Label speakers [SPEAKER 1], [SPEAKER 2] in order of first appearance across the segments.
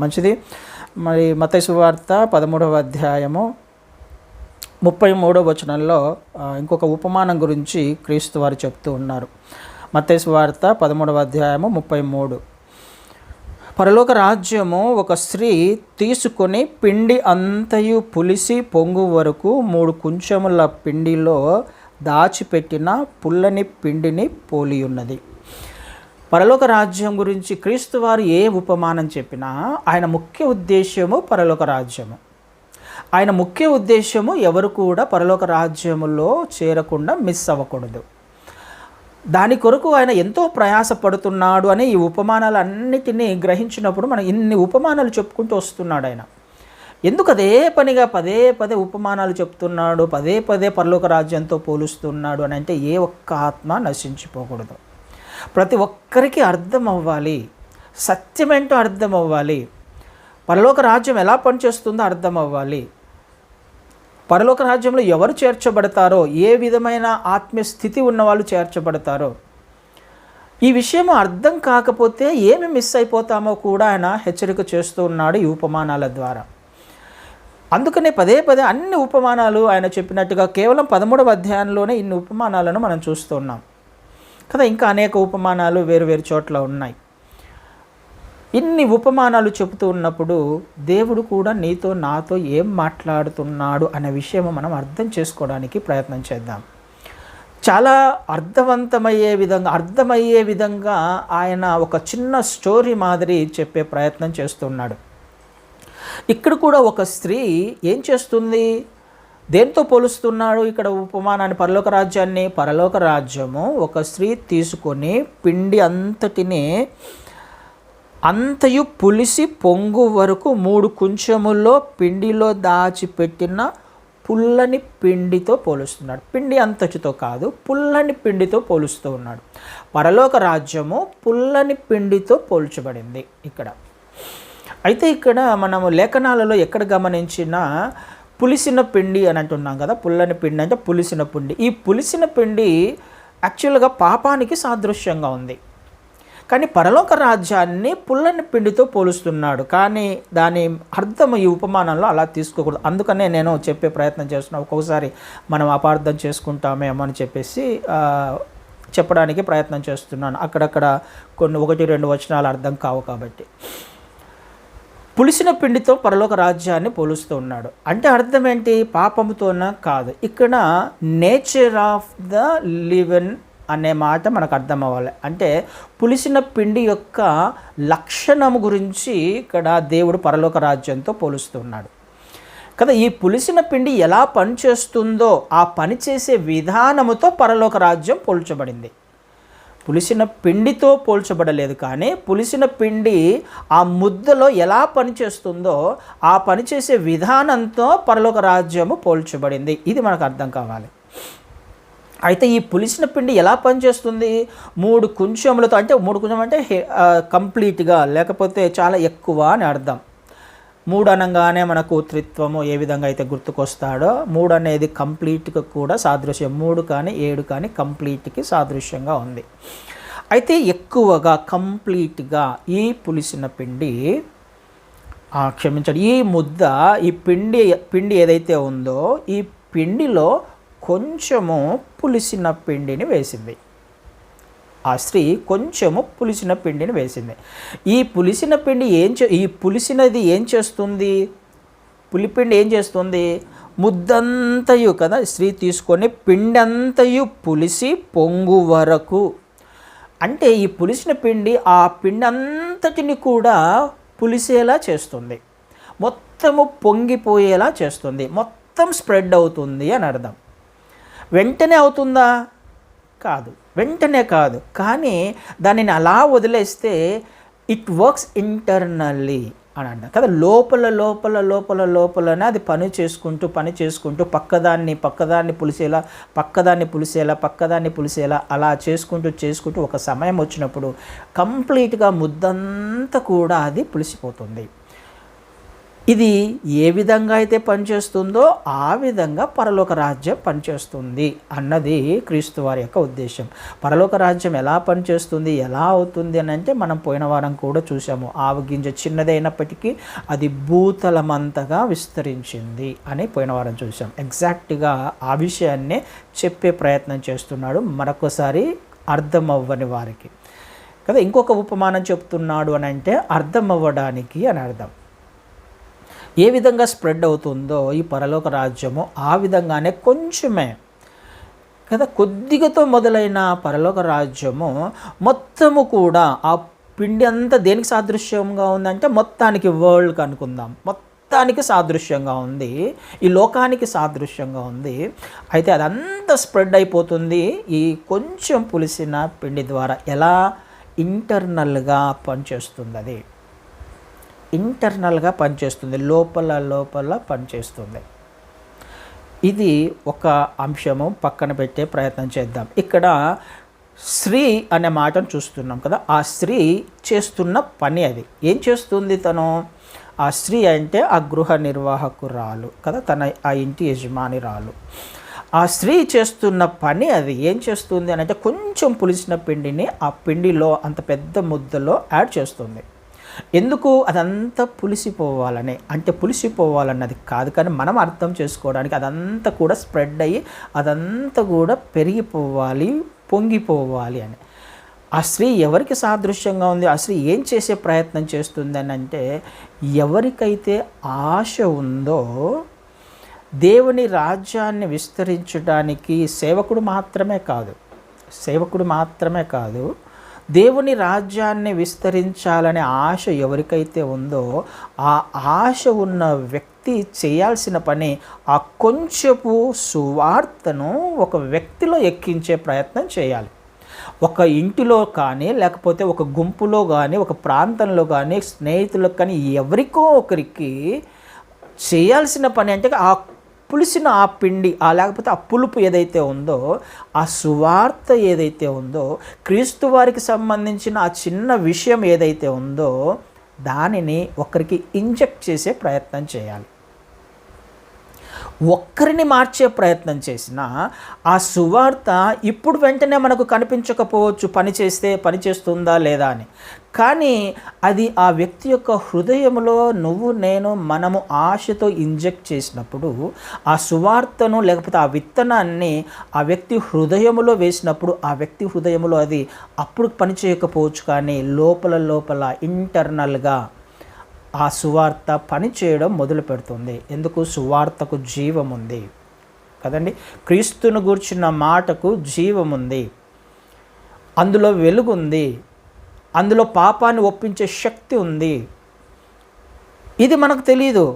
[SPEAKER 1] మంచిది. మరి మత్తయి సువార్త 13వ అధ్యాయము 33వ వచనంలో ఇంకొక ఉపమానం గురించి క్రీస్తు వారు చెప్తూ ఉన్నారు. మత్తయి సువార్త 13వ అధ్యాయము 33. పరలోక రాజ్యము ఒక స్త్రీ తీసుకొని పిండి అంతయు పులిసి పొంగు వరకు 3 కుంచెముల పిండిలో దాచిపెట్టిన పుల్లని పిండిని పోలి ఉన్నది. పరలోక రాజ్యం గురించి క్రీస్తు వారు ఏ ఉపమానం చెప్పినా ఆయన ముఖ్య ఉద్దేశ్యము పరలోక రాజ్యము. ఆయన ముఖ్య ఉద్దేశము ఎవరు కూడా పరలోక రాజ్యములో చేరకుండా మిస్ అవ్వకూడదు. దాని కొరకు ఆయన ఎంతో ప్రయాసపడుతున్నాడు అని ఈ ఉపమానాలన్నిటినీ గ్రహించినప్పుడు మనం ఇన్ని ఉపమానాలు చెప్పుకుంటూ వస్తున్నాడు ఆయన. ఎందుకు అదే పనిగా పదే పదే ఉపమానాలు చెప్తున్నాడు, పదే పదే పరలోక రాజ్యంతో పోలుస్తున్నాడు అని అంటే ఏ ఒక్క ఆత్మ నశించిపోకూడదు. ప్రతి ఒక్కరికి అర్థం అవ్వాలి, సత్యమేంటో అర్థం అవ్వాలి, పరలోక రాజ్యం ఎలా పనిచేస్తుందో అర్థం అవ్వాలి, పరలోక రాజ్యంలో ఎవరు చేర్చబడతారో, ఏ విధమైన ఆత్మీయ స్థితి ఉన్నవాళ్ళు చేర్చబడతారో, ఈ విషయం అర్థం కాకపోతే ఏమి మిస్ అయిపోతామో కూడా ఆయన హెచ్చరిక చేస్తూ ఉన్నాడు ఈ ఉపమానాల ద్వారా. అందుకనే పదే పదే అన్ని ఉపమానాలు ఆయన చెప్పినట్టుగా కేవలం 13వ అధ్యాయంలోనే ఇన్ని ఉపమానాలను మనం చూస్తున్నాం కదా. ఇంకా అనేక ఉపమానాలు వేరు వేరు చోట్ల ఉన్నాయి. ఇన్ని ఉపమానాలు చెబుతూ ఉన్నప్పుడు దేవుడు కూడా నీతో నాతో ఏం మాట్లాడుతున్నాడు అనే విషయం మనం అర్థం చేసుకోవడానికి ప్రయత్నం చేద్దాం. చాలా అర్థమయ్యే విధంగా ఆయన ఒక చిన్న స్టోరీ మాదిరి చెప్పే ప్రయత్నం చేస్తున్నాడు. ఇక్కడ కూడా ఒక స్త్రీ ఏం చేస్తుంది, దేంతో పోలుస్తున్నాడు ఇక్కడ ఉపమానాన్ని, పరలోక రాజ్యాన్ని. పరలోక రాజ్యము ఒక స్త్రీ తీసుకొని పిండి అంతయు పులిసి పొంగు వరకు 3 కుంచెముల్లో పిండిలో దాచిపెట్టిన పుల్లని పిండితో పోలుస్తున్నాడు. పిండి అంతటితో కాదు, పుల్లని పిండితో పోలుస్తూ ఉన్నాడు. పరలోక రాజ్యము పుల్లని పిండితో పోల్చబడింది ఇక్కడ. అయితే ఇక్కడ మనము లేఖనాలలో ఎక్కడ గమనించినా పులిసిన పిండి అని అంటున్నాం కదా. పుల్లని పిండి అంటే పులిసిన పిండి. ఈ పులిసిన పిండి యాక్చువల్గా పాపానికి సాదృశ్యంగా ఉంది. కానీ పరలోక రాజ్యాన్ని పుల్లని పిండితో పోలుస్తున్నాడు. కానీ దాని అర్థం ఈ ఉపమానంలో అలా తీసుకోకూడదు. అందుకనే నేను చెప్పే ప్రయత్నం చేస్తున్నాను. ఒక్కొక్కసారి మనం అపార్థం చేసుకుంటామేమో అని చెప్పేసి చెప్పడానికి ప్రయత్నం చేస్తున్నాను. అక్కడక్కడ కొన్ని 1-2 వచనాలు అర్థం కావు కాబట్టి. పులిసిన పిండితో పరలోక రాజ్యాన్ని పోలుస్తూ ఉన్నాడు అంటే అర్థం ఏంటి? పాపముతోన కాదు. ఇక్కడ నేచర్ ఆఫ్ ద లివెన్ అనే మాట మనకు అర్థం అవ్వాలి. అంటే పులిసిన పిండి యొక్క లక్షణము గురించి ఇక్కడ దేవుడు పరలోక రాజ్యంతో పోలుస్తున్నాడు కదా. ఈ పులిసిన పిండి ఎలా పనిచేస్తుందో ఆ పనిచేసే విధానముతో పరలోక రాజ్యం పోల్చబడింది. పులిసిన పిండితో పోల్చబడలేదు, కానీ పులిసిన పిండి ఆ ముద్దలో ఎలా పనిచేస్తుందో ఆ పనిచేసే విధానంతో పరలోక రాజ్యము పోల్చబడింది. ఇది మనకు అర్థం కావాలి. అయితే ఈ పులిసిన పిండి ఎలా పనిచేస్తుంది? 3 కుంచెములతో, అంటే 3 కుంచెం అంటే కంప్లీట్గా లేకపోతే చాలా ఎక్కువ అని అర్థం. 3 అనగానే మనకు త్రిత్వము ఏ విధంగా అయితే గుర్తుకొస్తాడో 3 అనేది కంప్లీట్గా కూడా సాదృశ్యం. 3 కానీ 7 కానీ కంప్లీట్కి సాదృశ్యంగా ఉంది. అయితే ఎక్కువగా కంప్లీట్గా ఈ పులిసిన పిండి క్షమించండి, ఈ ముద్ద, ఈ పిండి ఏదైతే ఉందో ఈ పిండిలో కొంచెము పులిసిన పిండిని వేసింది. ఆ స్త్రీ కొంచెము పులిసిన పిండిని వేసింది. ఈ పులిసిన పిండి ఈ పులిసినది ఏం చేస్తుంది? పులిపిండి ఏం చేస్తుంది? ముద్దంతయు కదా స్త్రీ తీసుకొని పిండి అంతయు పులిసి పొంగు వరకు, అంటే ఈ పులిసిన పిండి ఆ పిండి అంతటిని కూడా పులిసేలా చేస్తుంది, మొత్తము పొంగిపోయేలా చేస్తుంది, మొత్తం స్ప్రెడ్ అవుతుంది అని అర్థం. వెంటనే అవుతుందా? కాదు, వెంటనే కాదు. కానీ దానిని అలా వదిలేస్తే ఇట్ వర్క్స్ ఇంటర్నల్లీ అని అంటాం కదా. లోపలనే అది పని చేసుకుంటూ పక్కదాన్ని పులిసేలా అలా చేసుకుంటూ ఒక సమయం వచ్చినప్పుడు కంప్లీట్గా ముద్దంతా కూడా అది పులిసిపోతుంది. ఇది ఏ విధంగా అయితే పనిచేస్తుందో ఆ విధంగా పరలోక రాజ్యం పనిచేస్తుంది అన్నది క్రీస్తు వారి యొక్క ఉద్దేశం. పరలోక రాజ్యం ఎలా పనిచేస్తుంది, ఎలా అవుతుంది అని అంటే మనం పోయిన వారం కూడా చూసాము. ఆవు గింజ చిన్నదైనప్పటికీ అది భూతలమంతగా విస్తరించింది అని పోయిన వారం చూసాం. ఎగ్జాక్ట్గా ఆ విషయాన్నే చెప్పే ప్రయత్నం చేస్తున్నాడు మరొకసారి అర్థం అవ్వని వారికి కదా. ఇంకొక ఉపమానం చెప్తున్నాడు అని అంటే అర్థం అవ్వడానికి అని అర్థం. ఏ విధంగా స్ప్రెడ్ అవుతుందో ఈ పరలోక రాజ్యము ఆ విధంగానే కొంచెమే కదా, కొద్దిగతో మొదలైన పరలోక రాజ్యము మొత్తము కూడా ఆ పిండి అంతా దేనికి సాదృశ్యంగా ఉందంటే మొత్తానికి వరల్డ్కి అనుకుందాం, మొత్తానికి సాదృశ్యంగా ఉంది, ఈ లోకానికి సాదృశ్యంగా ఉంది. అయితే అదంతా స్ప్రెడ్ అయిపోతుంది ఈ కొంచెం పులిసిన పిండి ద్వారా. ఎలా ఇంటర్నల్గా పనిచేస్తుంది, అది ఇంటర్నల్గా పనిచేస్తుంది, లోపల పనిచేస్తుంది. ఇది ఒక అంశము పక్కన పెట్టే ప్రయత్నం చేద్దాం. ఇక్కడ స్త్రీ అనే మాటను చూస్తున్నాం కదా. ఆ స్త్రీ చేస్తున్న పని అది. ఏం చేస్తుంది తను? ఆ స్త్రీ అంటే ఆ గృహ నిర్వాహకురాలు కదా, తన ఆ ఇంటి యజమానిరాలు. ఆ స్త్రీ చేస్తున్న పని అది. ఏం చేస్తుంది అని అంటే కొంచెం పులిసిన పిండిని ఆ పిండిలో అంత పెద్ద ముద్దలో యాడ్ చేస్తుంది. ఎందుకు? అదంతా పులిసిపోవాలని. అంటే పులిసిపోవాలన్నది కాదు, కానీ మనం అర్థం చేసుకోవడానికి అదంతా కూడా స్ప్రెడ్ అయ్యి అదంతా కూడా పెరిగిపోవాలి, పొంగిపోవాలి అని. ఆ స్త్రీ ఎవరికి సాదృశ్యంగా ఉంది? ఆ స్త్రీ ఏం చేసే ప్రయత్నం చేస్తుంది అని అంటే, ఎవరికైతే ఆశ ఉందో దేవుని రాజ్యాన్ని విస్తరించడానికి సేవకుడు మాత్రమే కాదు, దేవుని రాజ్యాన్ని విస్తరించాలనే ఆశ ఎవరికైతే ఉందో ఆ ఆశ ఉన్న వ్యక్తి చేయాల్సిన పని ఆ కొంచెపు సువార్తను ఒక వ్యక్తిలో ఎక్కించే ప్రయత్నం చేయాలి. ఒక ఇంటిలో కానీ, లేకపోతే ఒక గుంపులో కానీ, ఒక ప్రాంతంలో కానీ, స్నేహితులకు కానీ, ఎవరికో ఒకరికి చేయాల్సిన పని అంటే ఆ పులిసిన ఆ పిండి, లేకపోతే ఆ పులుపు ఏదైతే ఉందో, ఆ సువార్త ఏదైతే ఉందో, క్రీస్తు వారికి సంబంధించిన ఆ చిన్న విషయం ఏదైతే ఉందో దానిని ఒకరికి ఇంజెక్ట్ చేసే ప్రయత్నం చేయాలి. ఒక్కరిని మార్చే ప్రయత్నం చేసినా ఆ సువార్త ఇప్పుడు వెంటనే మనకు కనిపించకపోవచ్చు పనిచేస్తుందా లేదా అని. కానీ అది ఆ వ్యక్తి యొక్క హృదయంలో మనము ఆశతో ఇంజెక్ట్ చేసినప్పుడు, ఆ సువార్తను లేకపోతే ఆ విత్తనాన్ని ఆ వ్యక్తి హృదయంలో వేసినప్పుడు ఆ వ్యక్తి హృదయంలో అది అప్పుడు పనిచేయకపోవచ్చు, కానీ లోపల ఇంటర్నల్గా ఆ సువార్త పనిచేయడం మొదలు పెడుతుంది. ఎందుకు? సువార్తకు జీవం ఉంది కదండి. క్రీస్తును గూర్చిన మాటకు జీవం ఉంది, అందులో వెలుగుంది, అందులో పాపాన్ని ఒప్పించే శక్తి ఉంది. ఇది మనకు తెలియదు.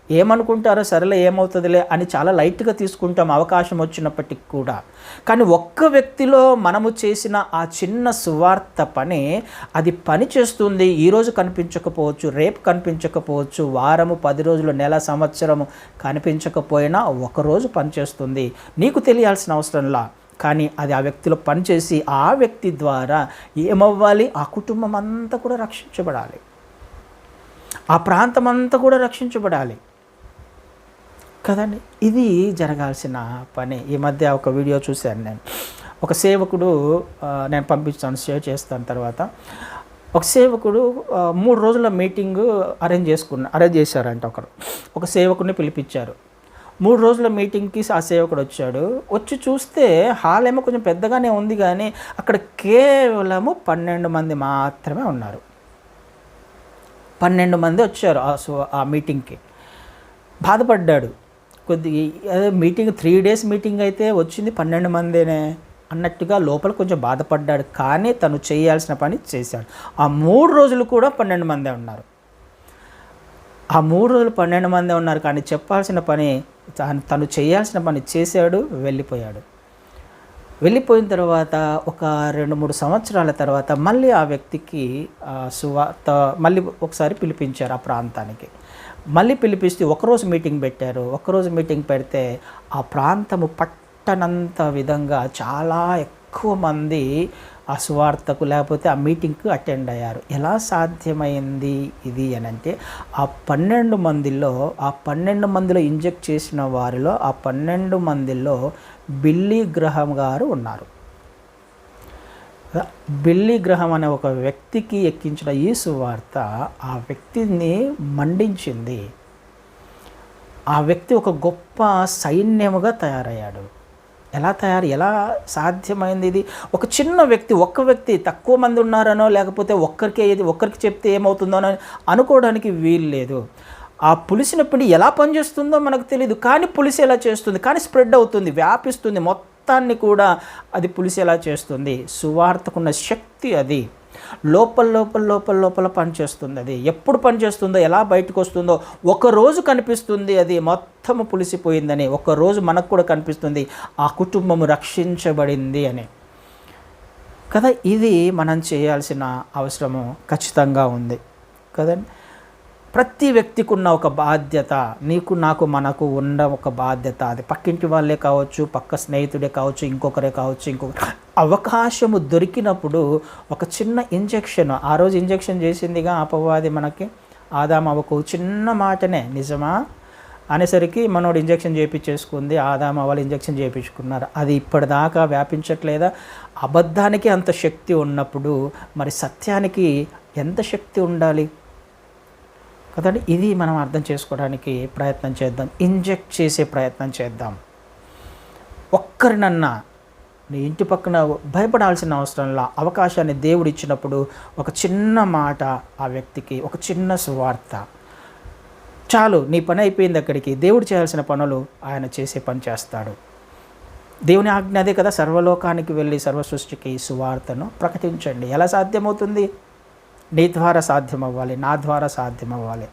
[SPEAKER 1] ఏమనుకుంటారో సరేలే ఏమవుతుందిలే అని చాలా లైట్గా తీసుకుంటాం అవకాశం వచ్చినప్పటికి కూడా. కానీ ఒక్క వ్యక్తిలో మనము చేసిన ఆ చిన్న సువార్త పని అది పని చేస్తుంది. ఈరోజు కనిపించకపోవచ్చు, రేపు కనిపించకపోవచ్చు, వారము, 10 రోజులు, నెల, సంవత్సరము కనిపించకపోయినా ఒకరోజు పనిచేస్తుంది. నీకు తెలియాల్సిన అవసరంలా, కానీ అది ఆ వ్యక్తిలో పనిచేసి ఆ వ్యక్తి ద్వారా ఏమవ్వాలి? ఆ కుటుంబం అంతా కూడా రక్షించబడాలి, ఆ ప్రాంతం అంతా కూడా రక్షించబడాలి కదండి. ఇది జరగాల్సిన పని. ఈ మధ్య ఒక వీడియో చూశాను నేను. ఒక సేవకుడు, నేను పంపిస్తాను, షేర్ చేస్తాను తర్వాత. ఒక సేవకుడు 3 రోజుల మీటింగ్ అరేంజ్ చేశారంట. ఒక సేవకుడిని పిలిపించారు. 3 రోజుల మీటింగ్కి ఆ సేవకుడు వచ్చి చూస్తే హాల్ ఏమో కొంచెం పెద్దగానే ఉంది, కానీ అక్కడ కేవలము 12 మంది మాత్రమే ఉన్నారు. 12 మంది వచ్చారు ఆ మీటింగ్కి. బాధపడ్డాడు కొద్దిగా. మీటింగ్ 3 days మీటింగ్ అయితే వచ్చింది 12 మందేనే అన్నట్టుగా లోపల కొంచెం బాధపడ్డాడు. కానీ తను చేయాల్సిన పని చేశాడు. ఆ 3 రోజులు కూడా 12 మందే ఉన్నారు. ఆ 3 రోజులు 12 మందే ఉన్నారు, కానీ చెప్పాల్సిన పని, తను చేయాల్సిన పని చేశాడు, వెళ్ళిపోయిన తర్వాత ఒక 2-3 సంవత్సరాల తర్వాత మళ్ళీ ఆ వ్యక్తికి సువార్త మళ్ళీ ఒకసారి పిలిపించారు ఆ ప్రాంతానికి. మళ్ళీ పిలిపిస్తే ఒకరోజు మీటింగ్ పెట్టారు. ఒకరోజు మీటింగ్ పెడితే ఆ ప్రాంతము పట్టనంత విధంగా చాలా ఎక్కువ మంది ఆ సువార్తకు లేకపోతే ఆ మీటింగ్కు అటెండ్ అయ్యారు. ఎలా సాధ్యమైంది ఇది అని అంటే ఆ 12 మందిలో ఇంజెక్ట్ చేసిన వారిలో ఆ 12 మందిలో బిల్లీ గ్రహం గారు ఉన్నారు. బిల్లీ గ్రహం అనే ఒక వ్యక్తికి ఎక్కించిన ఈ సువార్త ఆ వ్యక్తిని మండించింది. ఆ వ్యక్తి ఒక గొప్ప సైన్యముగా తయారయ్యాడు. ఎలా సాధ్యమైంది ఇది? ఒక చిన్న వ్యక్తి, ఒక్క వ్యక్తి, తక్కువ మంది ఉన్నారనో లేకపోతే ఒక్కరికి చెప్తే ఏమవుతుందో అని అనుకోవడానికి వీలు లేదు. ఆ పులిసిన పిండి ఎలా పనిచేస్తుందో మనకు తెలియదు, కానీ పులిసేలా చేస్తుంది, కానీ స్ప్రెడ్ అవుతుంది, వ్యాపిస్తుంది, మొత్తాన్ని కూడా అది పులిసేలా చేస్తుంది. సువార్తకున్న శక్తి అది. లోపల పనిచేస్తుంది. అది ఎప్పుడు పనిచేస్తుందో, ఎలా బయటకు వస్తుందో, ఒకరోజు కనిపిస్తుంది అది మొత్తము పులిసిపోయిందని, ఒకరోజు మనకు కూడా కనిపిస్తుంది ఆ కుటుంబము రక్షించబడింది అని కదా. ఇది మనం చేయాల్సిన అవసరము ఖచ్చితంగా ఉంది కదండి. ప్రతి వ్యక్తికి ఉన్న ఒక బాధ్యత, నీకు నాకు మనకు ఉన్న ఒక బాధ్యత. అది పక్కింటి వాళ్ళే కావచ్చు, పక్క స్నేహితుడే కావచ్చు, ఇంకొకరే కావచ్చు, అవకాశము దొరికినప్పుడు ఒక చిన్న ఇంజెక్షన్, ఆ రోజు ఇంజెక్షన్ చేసిందిగా అపవాది మనకి, ఆదాము అవ్వకు చిన్న మాటనే నిజమా అనేసరికి మనోడు ఇంజెక్షన్ చేయించేసుకుంది, ఆదాము అవ్వలు ఇంజెక్షన్ చేయించుకున్నారు. అది ఇప్పటిదాకా వ్యాపించట్లేదా? అబద్ధానికి అంత శక్తి ఉన్నప్పుడు మరి సత్యానికి ఎంత శక్తి ఉండాలి కదండి. ఇది మనం అర్థం చేసుకోవడానికి ప్రయత్నం చేద్దాం, ఇంజెక్ట్ చేసే ప్రయత్నం చేద్దాం. ఒక్కరినన్నా నీ ఇంటి పక్కన భయపడాల్సిన అవసరంలా అవకాశాన్ని దేవుడు ఇచ్చినప్పుడు ఒక చిన్న మాట ఆ వ్యక్తికి, ఒక చిన్న సువార్త చాలు. నీ పని అయిపోయింది. అక్కడికి దేవుడు చేయాల్సిన పనులు ఆయన చేసే పని చేస్తాడు. దేవుని ఆజ్ఞ అదే కదా, సర్వలోకానికి వెళ్ళి సర్వ సృష్టికి సువార్తను ప్రకటించండి. ఎలా సాధ్యమవుతుంది? నీ ద్వారా సాధ్యమవ్వాలి, నా ద్వారా సాధ్యమవ్వాలి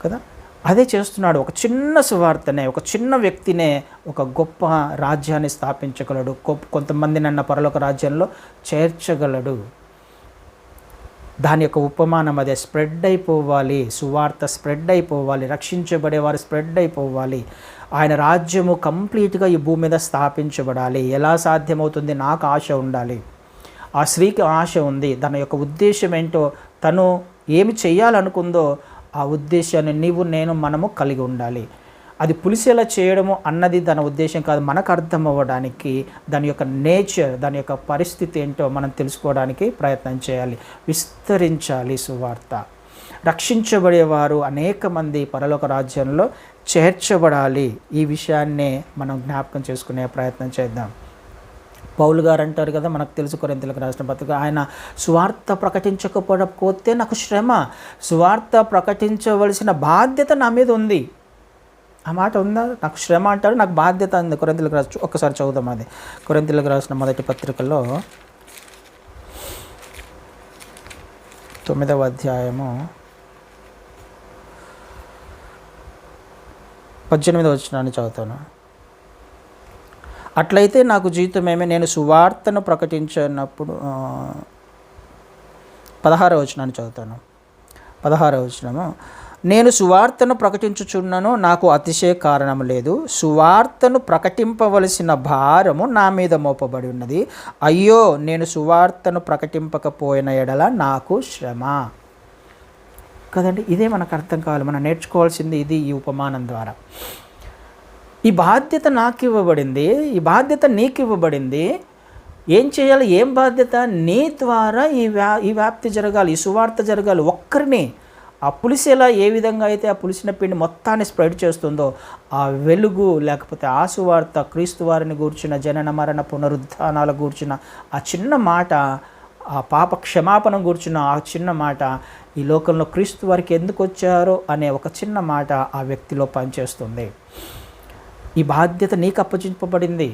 [SPEAKER 1] కదా. అదే చేస్తున్నాడు. ఒక చిన్న సువార్తనే, ఒక చిన్న వ్యక్తినే ఒక గొప్ప రాజ్యాన్ని స్థాపించగలడు, కొంతమందినన్న పరలోక రాజ్యంలో చేర్చగలడు. దాని యొక్క ఉపమానం అదే. స్ప్రెడ్ అయిపోవాలి, సువార్త స్ప్రెడ్ అయిపోవాలి, రక్షించబడేవారు స్ప్రెడ్ అయిపోవాలి, ఆయన రాజ్యము కంప్లీట్గా ఈ భూమి మీద స్థాపించబడాలి. ఎలా సాధ్యమవుతుంది? నాకు ఆశ ఉండాలి, ఆ స్త్రీకి ఆశ ఉంది. తన యొక్క ఉద్దేశం ఏంటో, తను ఏమి చేయాలనుకుందో ఆ ఉద్దేశాన్ని మనము కలిగి ఉండాలి. అది పులిసేలా చేయడము అన్నది తన ఉద్దేశం కాదు. మనకు అర్థం అవ్వడానికి దాని యొక్క నేచర్, దాని యొక్క పరిస్థితి ఏంటో మనం తెలుసుకోవడానికి ప్రయత్నం చేయాలి. విస్తరించాలి సువార్త. రక్షించబడేవారు అనేక మంది పరలోక రాజ్యంలో చేర్చబడాలి. ఈ విషయాన్నే మనం జ్ఞాపకం చేసుకునే ప్రయత్నం చేద్దాం. పౌలు గారు అంటారు కదా, మనకు తెలుసు, కొరింథీయులకు రాసిన పత్రిక, ఆయన సువార్త ప్రకటించకపోతే నాకు శ్రమ, సువార్త ప్రకటించవలసిన బాధ్యత నా మీద ఉంది. ఆ మాట ఉందా? నాకు శ్రమ అంటారు, నాకు బాధ్యత ఉంది. కొరింథీయులకు రాసి ఒక్కసారి చదువుదాం. అది కొరింథీయులకు రాసిన మొదటి పత్రికలో 9వ అధ్యాయము 18వ వచనాన్ని చదువుతాను. అట్లయితే నాకు జీవితమేమే, నేను సువార్తను ప్రకటించినప్పుడు 16వ వచనాన్ని చదువుతాను. 16వ వచనము, నేను సువార్తను ప్రకటించుచున్నాను, నాకు అతిశయ కారణం లేదు, సువార్తను ప్రకటింపవలసిన భారము నా మీద మోపబడి ఉన్నది. అయ్యో, నేను సువార్తను ప్రకటింపకపోయిన ఎడల నాకు శ్రమ. కదండి, ఇదే మనకు అర్థం కావాలి. మనం నేర్చుకోవాల్సింది ఇది ఈ ఉపమానం ద్వారా. ఈ బాధ్యత నాకు ఇవ్వబడింది, ఈ బాధ్యత నీకు ఇవ్వబడింది. ఏం చేయాలి? ఏం బాధ్యత? నీ ద్వారా ఈ వ్యాప్తి జరగాలి, ఈ సువార్త జరగాలి. ఒక్కరిని ఆ పులిసేలా ఏ విధంగా అయితే ఆ పులిసిన పిండి మొత్తాన్ని స్ప్రెడ్ చేస్తుందో, ఆ వెలుగు లేకపోతే ఆ సువార్త, క్రీస్తు వారిని గూర్చిన జనన మరణ పునరుద్ధానాల గూర్చిన ఆ చిన్న మాట, ఆ పాప క్షమాపణ గూర్చిన ఆ చిన్న మాట, ఈ లోకంలో క్రీస్తు వారికి ఎందుకు వచ్చారో అనే ఒక చిన్న మాట ఆ వ్యక్తిలో పనిచేస్తుంది. ఈ బాధ్యత నీకు అప్పగింపబడింది,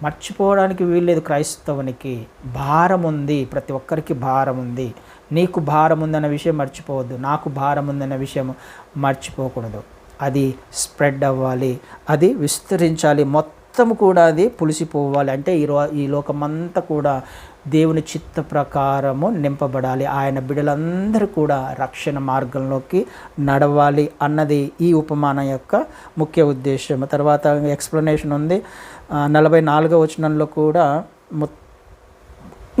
[SPEAKER 1] మర్చిపోవడానికి వీల్లేదు. క్రైస్తవునికి భారం ఉంది, ప్రతి ఒక్కరికి భారం ఉంది. నీకు భారం ఉందన్న విషయం మర్చిపోవద్దు, నాకు భారం ఉందన్న విషయం మర్చిపోకూడదు. అది స్ప్రెడ్ అవ్వాలి, అది విస్తరించాలి, మొత్తం కూడా అది పులిసిపోవాలి. అంటే ఈ లోకమంతా కూడా దేవుని చిత్త ప్రకారము నింపబడాలి, ఆయన బిడ్డలందరూ కూడా రక్షణ మార్గంలోకి నడవాలి అన్నది ఈ ఉపమానం యొక్క ముఖ్య ఉద్దేశం. తర్వాత ఎక్స్ప్లెనేషన్ ఉంది. 44వ వచనంలో కూడా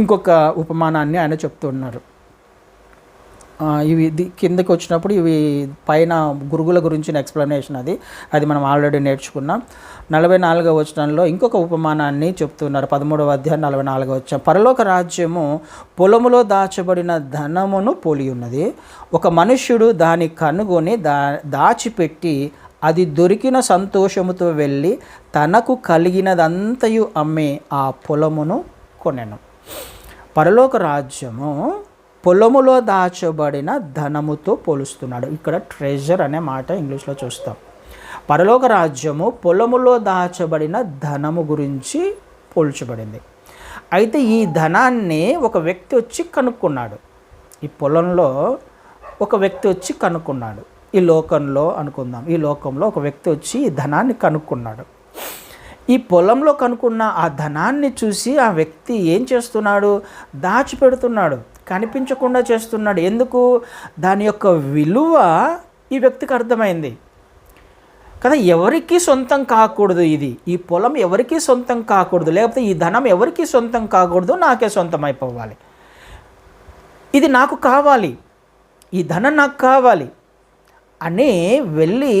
[SPEAKER 1] ఇంకొక ఉపమానాన్ని ఆయన చెప్తున్నారు. ఇవి కిందకి వచ్చినప్పుడు ఇవి పైన గురుగుల గురించిన ఎక్స్ప్లెనేషన్ అది మనం ఆల్రెడీ నేర్చుకున్నాం. 44వ వచనంలో ఇంకొక ఉపమానాన్ని చెప్తున్నారు. 13వ అధ్యాయం 44వ వచనం. పరలోక రాజ్యము పొలములో దాచబడిన ధనమును పోలి ఉన్నది. ఒక మనుష్యుడు దాన్ని కనుగొని దాచిపెట్టి అది దొరికిన సంతోషముతో వెళ్ళి తనకు కలిగినదంతయు అమ్మి ఆ పొలమును కొనెను. పరలోక రాజ్యము పొలములో దాచబడిన ధనముతో పోలుస్తున్నాడు. ఇక్కడ ట్రెజర్ అనే మాట ఇంగ్లీష్లో చూస్తాం. పరలోక రాజ్యము పొలములో దాచబడిన ధనము గురించి పోల్చబడింది. అయితే ఈ ధనాన్ని ఒక వ్యక్తి వచ్చి కనుక్కున్నాడు. ఈ పొలంలో ఒక వ్యక్తి వచ్చి కనుక్కున్నాడు. ఈ లోకంలో అనుకుందాం, ఈ లోకంలో ఒక వ్యక్తి వచ్చి ఈ ధనాన్ని కనుక్కున్నాడు. ఈ పొలంలో కనుక్కున్న ఆ ధనాన్ని చూసి ఆ వ్యక్తి ఏం చేస్తున్నాడు? దాచిపెడుతున్నాడు, కనిపించకుండా చేస్తున్నాడు. ఎందుకు? దాని యొక్క విలువ ఈ వ్యక్తికి అర్థమైంది కదా. ఎవరికి సొంతం కాకూడదు ఇది, ఈ పొలం ఎవరికి సొంతం కాకూడదు, లేకపోతే ఈ ధనం ఎవరికి సొంతం కాకూడదు, నాకే సొంతం అయిపోవాలి, ఇది నాకు కావాలి, ఈ ధనం నాకు కావాలి అని వెళ్ళి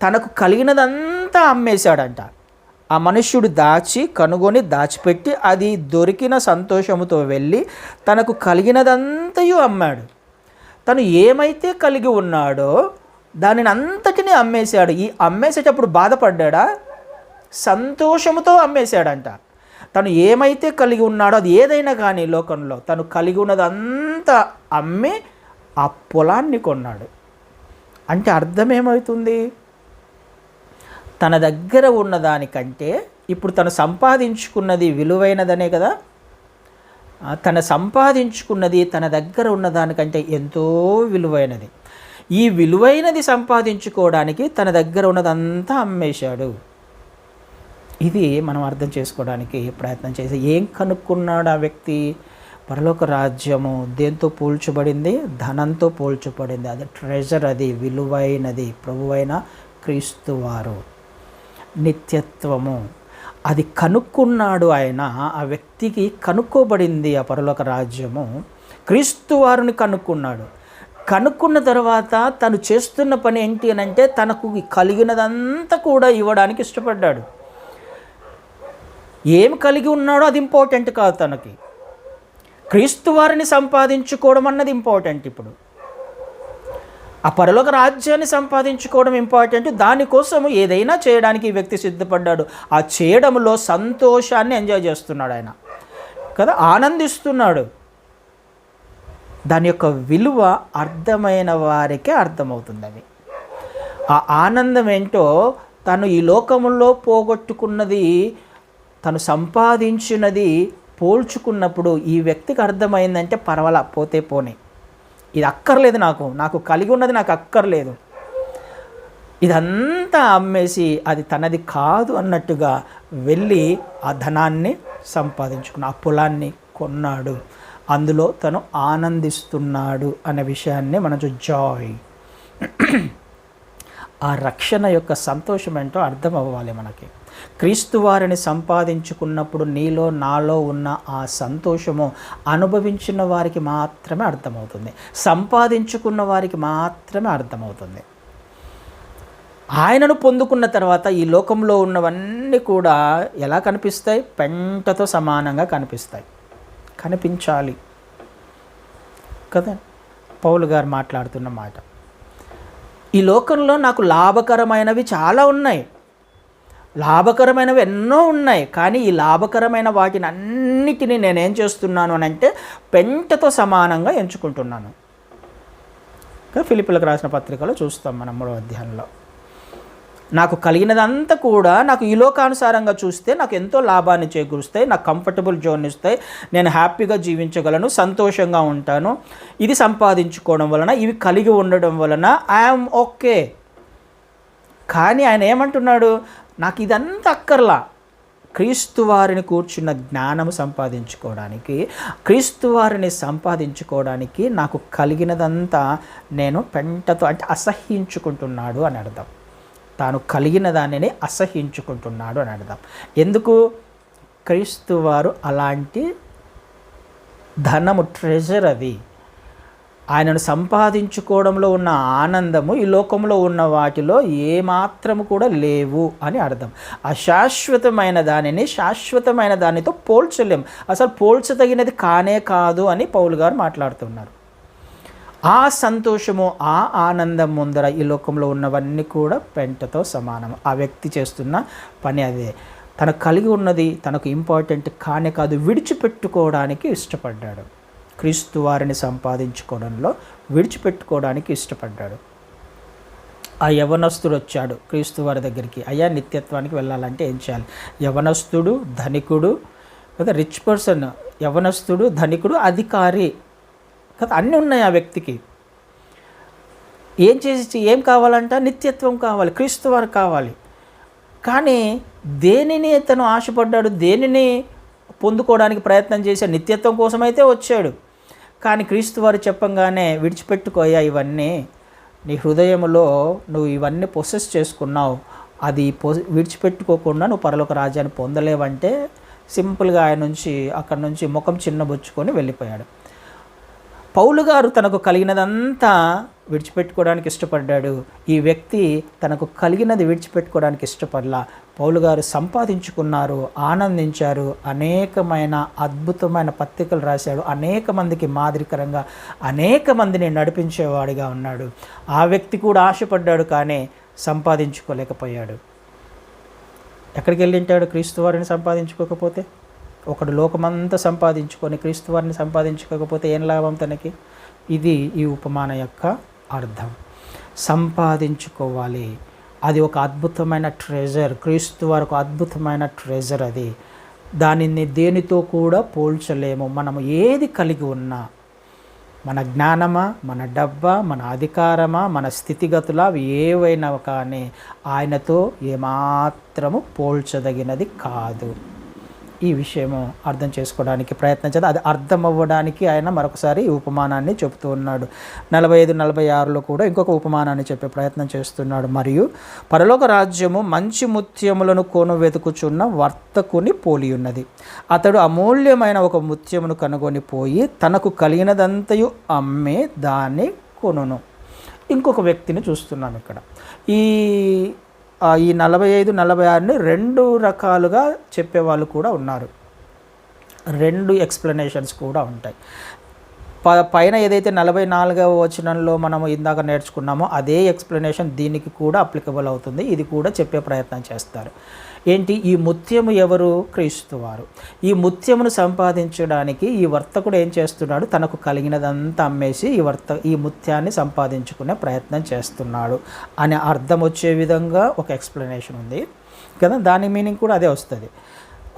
[SPEAKER 1] తనకు కలిగినదంతా అమ్మేశాడంట. ఆ మనుష్యుడు కనుగొని దాచిపెట్టి అది దొరికిన సంతోషముతో వెళ్ళి తనకు కలిగినదంతయు అమ్మాడు. తను ఏమైతే కలిగి ఉన్నాడో దానిని అంతటినీ అమ్మేశాడు. ఈ అమ్మేసేటప్పుడు బాధపడ్డా? సంతోషముతో అమ్మేశాడంట. తను ఏమైతే కలిగి ఉన్నాడో అది ఏదైనా కానీ లోకంలో తను కలిగి ఉన్నదంతా అమ్మి ఆ పొలాన్ని కొన్నాడు. అంటే అర్థం ఏమవుతుంది? తన దగ్గర ఉన్నదానికంటే ఇప్పుడు తను సంపాదించుకున్నది విలువైనదనే కదా. తన సంపాదించుకున్నది తన దగ్గర ఉన్నదానికంటే ఎంతో విలువైనది. ఈ విలువైనది సంపాదించుకోవడానికి తన దగ్గర ఉన్నదంతా అమ్మేశాడు. ఇది మనం అర్థం చేసుకోవడానికి ప్రయత్నం చేసి ఏం కనుక్కున్నాడు ఆ వ్యక్తి? పరలోక రాజ్యము దేంతో పోల్చబడింది? ధనంతో పోల్చబడింది. అది ట్రెజర్, అది విలువైనది. ప్రభువైన క్రీస్తువారు నిత్యత్వము అది కనుక్కున్నాడు ఆయన. ఆ వ్యక్తికి కనుక్కోబడింది ఆ పరలోక రాజ్యము. క్రీస్తు వారిని కనుక్కున్నాడు. కనుక్కున్న తర్వాత తను చేస్తున్న పని ఏంటి అని అంటే తనకు కలిగినదంతా కూడా ఇవ్వడానికి ఇష్టపడ్డాడు. ఏం కలిగి ఉన్నాడో అది ఇంపార్టెంట్ కాదు తనకి. క్రీస్తు వారిని సంపాదించుకోవడం అన్నది ఇంపార్టెంట్. ఇప్పుడు ఆ పరలోక రాజ్యాన్ని సంపాదించుకోవడం ఇంపార్టెంట్. దానికోసం ఏదైనా చేయడానికి ఈ వ్యక్తి సిద్ధపడ్డాడు. ఆ చేయడంలో సంతోషాన్ని ఎంజాయ్ చేస్తున్నాడు ఆయన కదా, ఆనందిస్తున్నాడు. దాని యొక్క విలువ అర్థమైన వారికే అర్థమవుతుంది. అది ఆ ఆనందం ఏంటో తను ఈ లోకములో పోగొట్టుకున్నది తను సంపాదించినది పోల్చుకున్నప్పుడు ఈ వ్యక్తికి అర్థమైందంటే పర్వాలా, పోతే పోనీ, ఇది అక్కర్లేదు, నాకు కలిగి ఉన్నది నాకు అక్కర్లేదు, ఇదంతా అమ్మేసి అది తనది కాదు అన్నట్టుగా వెళ్ళి ఆ ధనాన్ని సంపాదించుకున్న ఆ పొలాన్ని కొన్నాడు. అందులో తను ఆనందిస్తున్నాడు అనే విషయాన్ని మనం జాయ్, ఆ రక్షణ యొక్క సంతోషం ఏంటో అర్థం అవ్వాలి మనకి. క్రీస్తు వారిని సంపాదించుకున్నప్పుడు నీలో నాలో ఉన్న ఆ సంతోషము అనుభవించిన వారికి మాత్రమే అర్థమవుతుంది, సంపాదించుకున్న వారికి మాత్రమే అర్థమవుతుంది. ఆయనను పొందుకున్న తర్వాత ఈ లోకంలో ఉన్నవన్నీ కూడా ఎలా కనిపిస్తాయి? పెంటతో సమానంగా కనిపిస్తాయి. కనిపించాలి కదా. పౌలు గారు మాట్లాడుతున్న మాట, ఈ లోకంలో నాకు లాభకరమైనవి చాలా ఉన్నాయి, లాభకరమైనవి ఎన్నో ఉన్నాయి, కానీ ఈ లాభకరమైన వాటిని అన్నిటినీ నేనేం చేస్తున్నాను అని అంటే పెంటతో సమానంగా ఎంచుకుంటున్నాను. ఫిలిప్పీలకు రాసిన పత్రికలో చూస్తాం మనం 3వ అధ్యాయంలో. నాకు కలిగినదంతా కూడా నాకు ఈ లోకానుసారంగా చూస్తే నాకు ఎంతో లాభాన్ని చేకూరుస్తాయి, నాకు కంఫర్టబుల్ జోన్ ఇస్తాయి, నేను హ్యాపీగా జీవించగలను, సంతోషంగా ఉంటాను. ఇది సంపాదించుకోవడం వలన, ఇవి కలిగి ఉండడం వలన ఐఎమ్ ఓకే. కానీ ఆయన ఏమంటున్నాడు? నాకు ఇదంతా అక్కర్లా. క్రీస్తు వారిని కూర్చున్న జ్ఞానము సంపాదించుకోవడానికి, క్రీస్తు వారిని సంపాదించుకోవడానికి నాకు కలిగినదంతా నేను పెంటతో అంటే అసహ్యించుకుంటున్నాడు అని అర్థం. తాను కలిగిన దానిని అసహ్యించుకుంటున్నాడు అని అర్థం. ఎందుకు? క్రీస్తు వారు అలాంటి ధనము ట్రెజర్, అది ఆయనను సంపాదించుకోవడంలో ఉన్న ఆనందము ఈ లోకంలో ఉన్న వాటిలో ఏమాత్రము కూడా లేవు అని అర్థం. అశాశ్వతమైన దానిని శాశ్వతమైన దానితో పోల్చలేం, అసలు పోల్చదగినది కానే కాదు అని పౌలు గారు మాట్లాడుతున్నారు. ఆ సంతోషము, ఆ ఆనందం ముందర ఈ లోకంలో ఉన్నవన్నీ కూడా పెంటతో సమానం. ఆ వ్యక్తి చేస్తున్న పని అదే. తనకు కలిగి ఉన్నది తనకు ఇంపార్టెంట్ కానే కాదు, విడిచిపెట్టుకోవడానికి ఇష్టపడ్డాడు. క్రీస్తు వారిని సంపాదించుకోవడంలో విడిచిపెట్టుకోవడానికి ఇష్టపడ్డాడు. ఆ యవనస్తుడు వచ్చాడు క్రీస్తు వారి దగ్గరికి, అయ్యా నిత్యత్వానికి వెళ్ళాలంటే ఏం చేయాలి? యవనస్తుడు, ధనికుడు కదా, రిచ్ పర్సన్, యవనస్తుడు, ధనికుడు, అధికారి కదా, అన్నీ ఉన్నాయి ఆ వ్యక్తికి. ఏం కావాలంట? నిత్యత్వం కావాలి, క్రీస్తు వారు కావాలి. కానీ దేనిని తను ఆశపడ్డాడు, దేనిని పొందుకోవడానికి ప్రయత్నం చేశాడు? నిత్యత్వం కోసమైతే వచ్చాడు. కానీ క్రీస్తు వారు చెప్పంగానే విడిచిపెట్టుకోయా ఇవన్నీ, నీ హృదయంలో నువ్వు ఇవన్నీ పొసెస్ చేసుకున్నావు, అది విడిచిపెట్టుకోకుండా నువ్వు పరలోక రాజ్యాన్ని పొందలేవంటే సింపుల్గా ఆయన నుంచి అక్కడి నుంచి ముఖం చిన్నబుచ్చుకొని వెళ్ళిపోయాడు. పౌలు గారు తనకు కలిగినదంతా విడిచిపెట్టుకోవడానికి ఇష్టపడ్డాడు. ఈ వ్యక్తి తనకు కలిగినది విడిచిపెట్టుకోవడానికి ఇష్టపడలా. పౌలు గారు సంపాదించుకున్నారు, ఆనందించారు, అనేకమైన అద్భుతమైన పత్రికలు రాశాడు, అనేక మందికి మాదిరికరంగా అనేక మందిని నడిపించేవాడిగా ఉన్నాడు. ఆ వ్యక్తి కూడా ఆశపడ్డాడు, కానీ సంపాదించుకోలేకపోయాడు. ఎక్కడికి వెళ్ళింటాడు క్రీస్తు వారిని సంపాదించుకోకపోతే? ఒకడు లోకమంతా సంపాదించుకొని క్రీస్తు వారిని సంపాదించుకోకపోతే ఏం లాభం తనకి? ఇది ఈ ఉపమానం యొక్క అర్థం. సంపాదించుకోవాలి, అది ఒక అద్భుతమైన ట్రెజర్. క్రీస్తు వారు ఒక అద్భుతమైన ట్రెజర్, అది దానిని దేనితో కూడా పోల్చలేము. మనము ఏది కలిగి ఉన్నా, మన జ్ఞానమా, మన డబ్బా, మన అధికారమా, మన స్థితిగతులా, అవి ఏవైనా కానీ ఆయనతో ఏమాత్రము పోల్చదగినది కాదు. ఈ విషయము అర్థం చేసుకోవడానికి ప్రయత్నం చేద్దాం. అది అర్థం అవ్వడానికి ఆయన మరొకసారి ఈ ఉపమానాన్ని చెబుతూ ఉన్నాడు. 45-46లో కూడా ఇంకొక ఉపమానాన్ని చెప్పే ప్రయత్నం చేస్తున్నాడు. మరియు పరలోక రాజ్యము మంచి ముత్యములను కొను వెతుకుచున్న వర్తకుని పోలి ఉన్నది. అతడు అమూల్యమైన ఒక ముత్యమును కనుగొని పోయి తనకు కలిగినదంతయు అమ్మి దాన్ని కొనును. ఇంకొక వ్యక్తిని చూస్తున్నాం ఇక్కడ. ఈ 45-46ని రెండు రకాలుగా చెప్పేవాళ్ళు కూడా ఉన్నారు. రెండు ఎక్స్ప్లెనేషన్స్ కూడా ఉంటాయి. పైన ఏదైతే 44వ వచనంలో మనము ఇందాక నేర్చుకున్నామో అదే ఎక్స్ప్లెనేషన్ దీనికి కూడా అప్లికబుల్ అవుతుంది. ఇది కూడా చెప్పే ప్రయత్నం చేస్తారు. ఏంటి? ఈ ముత్యము ఎవరు? క్రీస్తు వారు. ఈ ముత్యమును సంపాదించడానికి ఈ వర్తకుడు ఏం చేస్తున్నాడు? తనకు కలిగినదంతా అమ్మేసి ఈ ముత్యాన్ని సంపాదించుకునే ప్రయత్నం చేస్తున్నాడు అనే అర్థం వచ్చే విధంగా ఒక ఎక్స్ప్లెనేషన్ ఉంది కదా. దాని మీనింగ్ కూడా అదే వస్తుంది.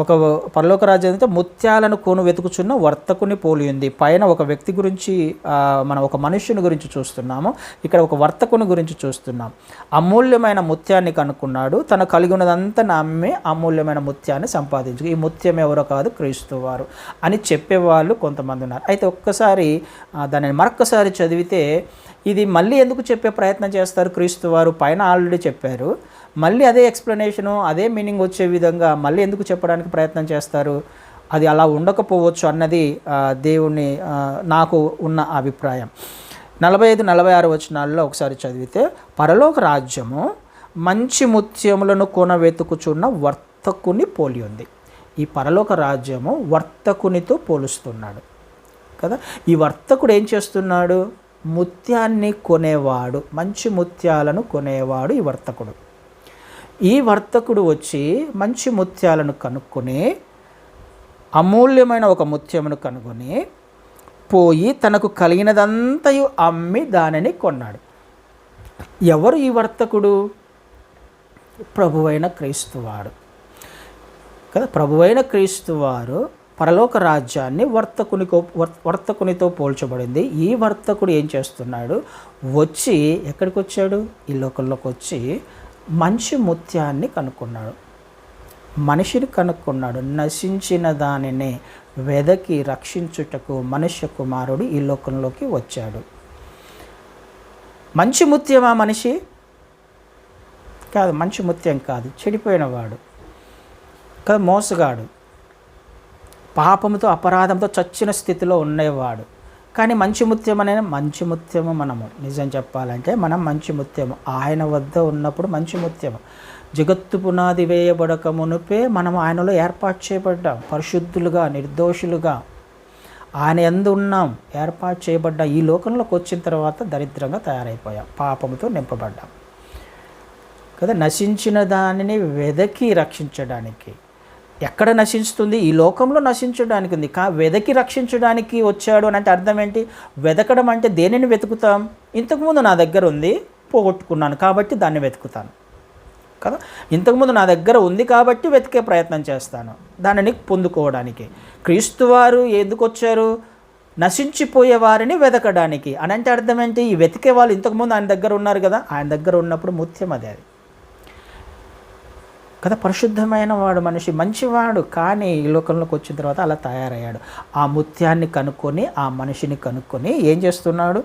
[SPEAKER 1] ఒక పరలోక రాజ్యంతో ముత్యాలను కొను వెతుకుచున్న వర్తకుని పోలి ఉంది. పైన ఒక వ్యక్తి గురించి, మనం ఒక మనుష్యుని గురించి చూస్తున్నాము, ఇక్కడ ఒక వర్తకుని గురించి చూస్తున్నాం. అమూల్యమైన ముత్యాన్ని కనుక్కున్నాడు, తను కలిగి ఉన్నదంతా నమ్మి అమూల్యమైన ముత్యాన్ని సంపాదించు. ఈ ముత్యం ఎవరో కాదు, క్రీస్తు వారు అని చెప్పేవాళ్ళు కొంతమంది ఉన్నారు. అయితే ఒక్కసారి దానిని మరొక్కసారి చదివితే ఇది మళ్ళీ ఎందుకు చెప్పే ప్రయత్నం చేస్తారు? క్రీస్తు వారు పైన ఆల్రెడీ చెప్పారు, మళ్ళీ అదే ఎక్స్ప్లెనేషను, అదే మీనింగ్ వచ్చే విధంగా మళ్ళీ ఎందుకు చెప్పడానికి ప్రయత్నం చేస్తారు? అది అలా ఉండకపోవచ్చు అన్నది దేవుని నాకు ఉన్న అభిప్రాయం. 45-46 వచనాల్లో ఒకసారి చదివితే, పరలోక రాజ్యము మంచి ముత్యములను కొన వెతుకుచున్న వర్తకుని పోలి ఉంది. ఈ పరలోక రాజ్యము వర్తకునితో పోలుస్తున్నాడు కదా. ఈ వర్తకుడు ఏం చేస్తున్నాడు? ముత్యాన్ని కొనేవాడు, మంచి ముత్యాలను కొనేవాడు ఈ వర్తకుడు. ఈ వర్తకుడు వచ్చి మంచి ముత్యాలను కనుక్కొని, అమూల్యమైన ఒక ముత్యమును కనుగొని పోయి తనకు కలిగినదంతయు అమ్మి దానిని కొన్నాడు. ఎవరు ఈ వర్తకుడు? ప్రభువైన క్రీస్తువారు కదా. ప్రభువైన క్రీస్తువారు పరలోక రాజ్యాన్ని వర్తకునితో పోల్చబడింది. ఈ వర్తకుడు ఏం చేస్తున్నాడు? వచ్చి ఎక్కడికి వచ్చాడు? ఈ లోకంలోకి వచ్చి మంచి ముత్యాన్ని కనుక్కున్నాడు, మనిషిని కనుక్కున్నాడు. నశించిన దానిని వెదకి రక్షించుటకు మనుష్య కుమారుడు ఈ లోకంలోకి వచ్చాడు. మంచి ముత్యమా మనిషి? కాదు, మంచి ముత్యం కాదు, చెడిపోయినవాడు కదా, మోసగాడు పాపంతో అపరాధంతో చచ్చిన స్థితిలో ఉండేవాడు. కానీ మంచి ముత్యం అనేది మంచి ముత్యము. మనము నిజం చెప్పాలంటే మనం మంచి ముత్యము. ఆయన వద్ద ఉన్నప్పుడు మంచి ముత్యము. జగత్తు పునాది వేయబడక మునుపే మనం ఆయనలో ఏర్పాటు చేయబడ్డాం, పరిశుద్ధులుగా, నిర్దోషులుగా ఆయన యందు ఉన్నాం, ఏర్పాటు చేయబడ్డాం. ఈ లోకంలోకి వచ్చిన తర్వాత దరిద్రంగా తయారైపోయాం, పాపముతో నింపబడ్డాం కదా. నశించిన దానిని వెదకి రక్షించడానికి. ఎక్కడ నశిస్తుంది? ఈ లోకంలో నశించడానికి ఉంది. వెదకి రక్షించడానికి వచ్చాడు అని అంటే అర్థం ఏంటి? వెతకడం అంటే దేనిని వెతుకుతాం? ఇంతకుముందు నా దగ్గర ఉంది, పోగొట్టుకున్నాను కాబట్టి దాన్ని వెతుకుతాను కదా. ఇంతకుముందు నా దగ్గర ఉంది కాబట్టి వెతికే ప్రయత్నం చేస్తాను దానిని పొందుకోవడానికి. క్రీస్తువారు ఎందుకు వచ్చారు? నశించిపోయే వారిని వెతకడానికి. అని అంటే అర్థం ఏంటి? ఈ వెతికే వాళ్ళు ఇంతకుముందు ఆయన దగ్గర ఉన్నారు కదా. ఆయన దగ్గర ఉన్నప్పుడు ముత్యం అది కదా. పరిశుద్ధమైన వాడు మనిషి, మంచివాడు. కానీ ఈ లోకంలోకి వచ్చిన తర్వాత అలా తయారయ్యాడు. ఆ ముత్యాన్ని కనుక్కొని, ఆ మనిషిని కనుక్కొని ఏం చేస్తున్నాడు?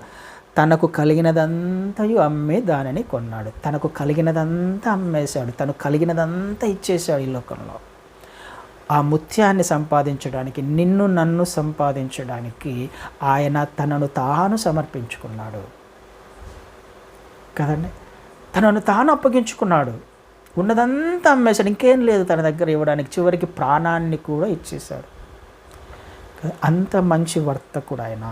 [SPEAKER 1] తనకు కలిగినదంతయు అమ్మి దానిని కొన్నాడు. తనకు కలిగినదంతా అమ్మేశాడు, తను కలిగినదంతా ఇచ్చేశాడు ఈ లోకంలో. ఆ ముత్యాన్ని సంపాదించడానికి, నిన్ను నన్ను సంపాదించడానికి ఆయన తనను తాను సమర్పించుకున్నాడు కదండి. తనను తాను అప్పగించుకున్నాడు. ఉన్నదంతా అమ్మేశాడు, ఇంకేం లేదు తన దగ్గర ఇవ్వడానికి. చివరికి ప్రాణాన్ని కూడా ఇచ్చేశాడు. అంత మంచి వర్తకుడు ఆయన.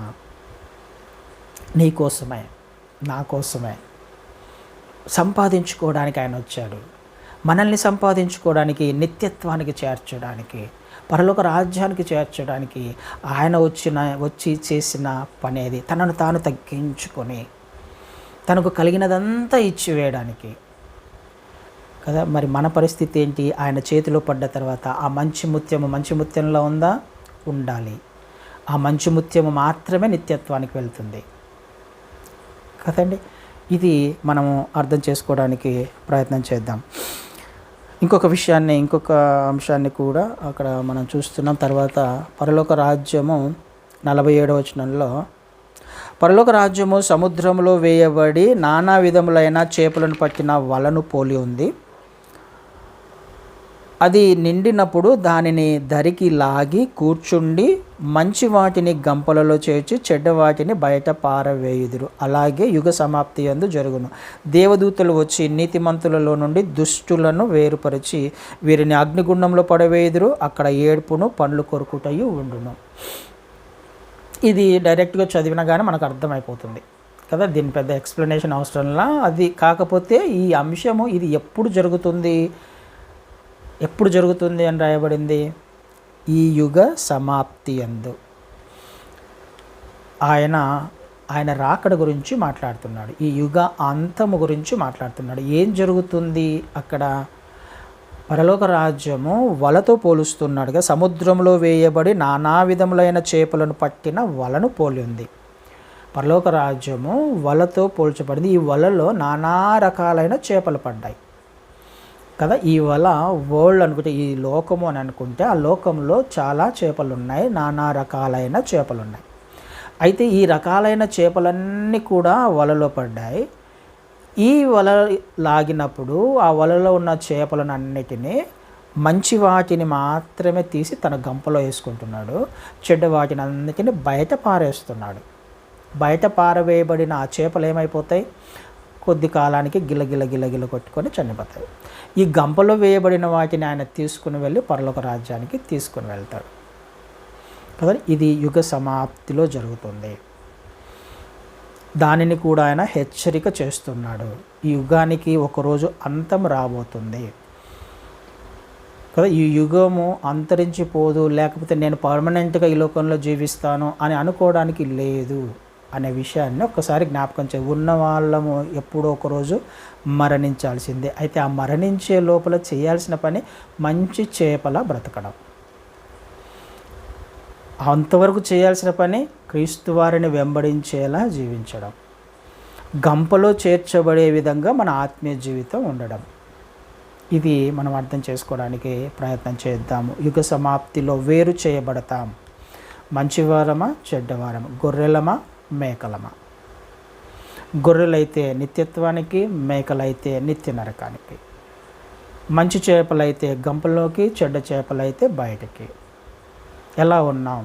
[SPEAKER 1] నీ కోసమే, నా కోసమే సంపాదించుకోవడానికి ఆయన వచ్చాడు. మనల్ని సంపాదించుకోవడానికి, నిత్యత్వానికి చేర్చడానికి, పరలోక రాజ్యానికి చేర్చడానికి ఆయన వచ్చి చేసిన పని అది. తనను తాను తగ్గించుకొని తనకు కలిగినదంతా ఇచ్చివేయడానికి కదా. మరి మన పరిస్థితి ఏంటి? ఆయన చేతిలో పడ్డ తర్వాత ఆ మంచి ముత్యంలో ఉందా? ఉండాలి. ఆ మంచి ముత్యము మాత్రమే నిత్యత్వానికి వెళ్తుంది కదండి. ఇది మనము అర్థం చేసుకోవడానికి ప్రయత్నం చేద్దాం. ఇంకొక అంశాన్ని కూడా అక్కడ మనం చూస్తున్నాం. తర్వాత పరలోక రాజ్యము 47వ వచనంలో, పరలోక రాజ్యము సముద్రంలో వేయబడి నానా విధములైన చేపలను పట్టిన వలను పోలి ఉంది. అది నిండినప్పుడు దానిని దరికి లాగి కూర్చుండి మంచి వాటిని గంపలలో చేర్చి చెడ్డ వాటిని బయట పారవేయుదురు. అలాగే యుగ సమాప్తి యందు జరుగును. దేవదూతలు వచ్చి నీతిమంతులలో నుండి దుష్టులను వేరుపరిచి వీరిని అగ్నిగుండంలో పడవేయుదురు. అక్కడ ఏడుపును పండ్లు కొరుకుటయు ఉండును. ఇది డైరెక్ట్గా చదివినా కానీ మనకు అర్థమైపోతుంది కదా. దీని పెద్ద ఎక్స్ప్లెనేషన్ అవసరంలా. అది కాకపోతే ఈ అంశము ఇది ఎప్పుడు జరుగుతుంది అని రాయబడింది? ఈ యుగ సమాప్తి యందు. ఆయన రాకడ గురించి మాట్లాడుతున్నాడు. ఈ యుగ అంతము గురించి మాట్లాడుతున్నాడు. ఏం జరుగుతుంది అక్కడ? పరలోక రాజ్యము వలతో పోలుస్తున్నాడుగా. సముద్రంలో వేయబడి నానా విధములైన చేపలను పట్టిన వలను పోలి ఉంది. పరలోక రాజ్యము వలతో పోల్చబడింది. ఈ వలలో నానా రకాలైన చేపలు పడ్డాయి కదా. ఈ వల వరల్డ్ అనుకుంటే, ఈ లోకము అని అనుకుంటే, ఆ లోకంలో చాలా చేపలు ఉన్నాయి, నానా రకాలైన చేపలు ఉన్నాయి. అయితే ఈ రకాలైన చేపలన్నీ కూడా వలలో పడ్డాయి. ఈ వల లాగినప్పుడు ఆ వలలో ఉన్న చేపలన్నిటినీ మంచి వాటిని మాత్రమే తీసి తన గంపలో వేసుకుంటున్నాడు, చెడ్డ వాటిని అన్నిటిని బయట పారేస్తున్నాడు. బయట పారవేయబడిన ఆ చేపలు ఏమైపోతాయి? కొద్ది కాలానికి గిలగిల కొట్టుకొని చనిపోతాయి. ఈ గంపలో వేయబడిన వాటిని ఆయన తీసుకుని వెళ్ళి పరలోక రాజ్యానికి తీసుకుని వెళ్తాడు కదా. ఇది యుగ సమాప్తిలో జరుగుతుంది. దానిని కూడా ఆయన హెచ్చరిక చేస్తున్నాడు. ఈ యుగానికి ఒకరోజు అంతం రాబోతుంది కదా. ఈ యుగము అంతరించిపోదు, లేకపోతే నేను పర్మనెంట్గా ఈ లోకంలో జీవిస్తాను అని అనుకోవడానికి లేదు అనే విషయాన్ని ఒక్కసారి జ్ఞాపకం ఉన్న వాళ్ళము ఎప్పుడో ఒకరోజు మరణించాల్సిందే. అయితే ఆ మరణించే లోపల చేయాల్సిన పని మంచి చేపల బ్రతకడం. అంతవరకు చేయాల్సిన పని క్రీస్తు వారిని వెంబడించేలా జీవించడం, గంపలో చేర్చబడే విధంగా మన ఆత్మీయ జీవితం ఉండడం. ఇది మనం అర్థం చేసుకోవడానికి ప్రయత్నం చేద్దాము. యుగ సమాప్తిలో వేరు చేయబడతాం. మంచివారమా, చెడ్డవారమా, గొర్రెలమా, మేకలమా? గొర్రెలైతే నిత్యత్వానికి, మేకలైతే నిత్య నరకానికి. మంచి చేపలైతే గంపలోకి, చెడ్డ చేపలైతే బయటికి. ఎలా ఉన్నాం?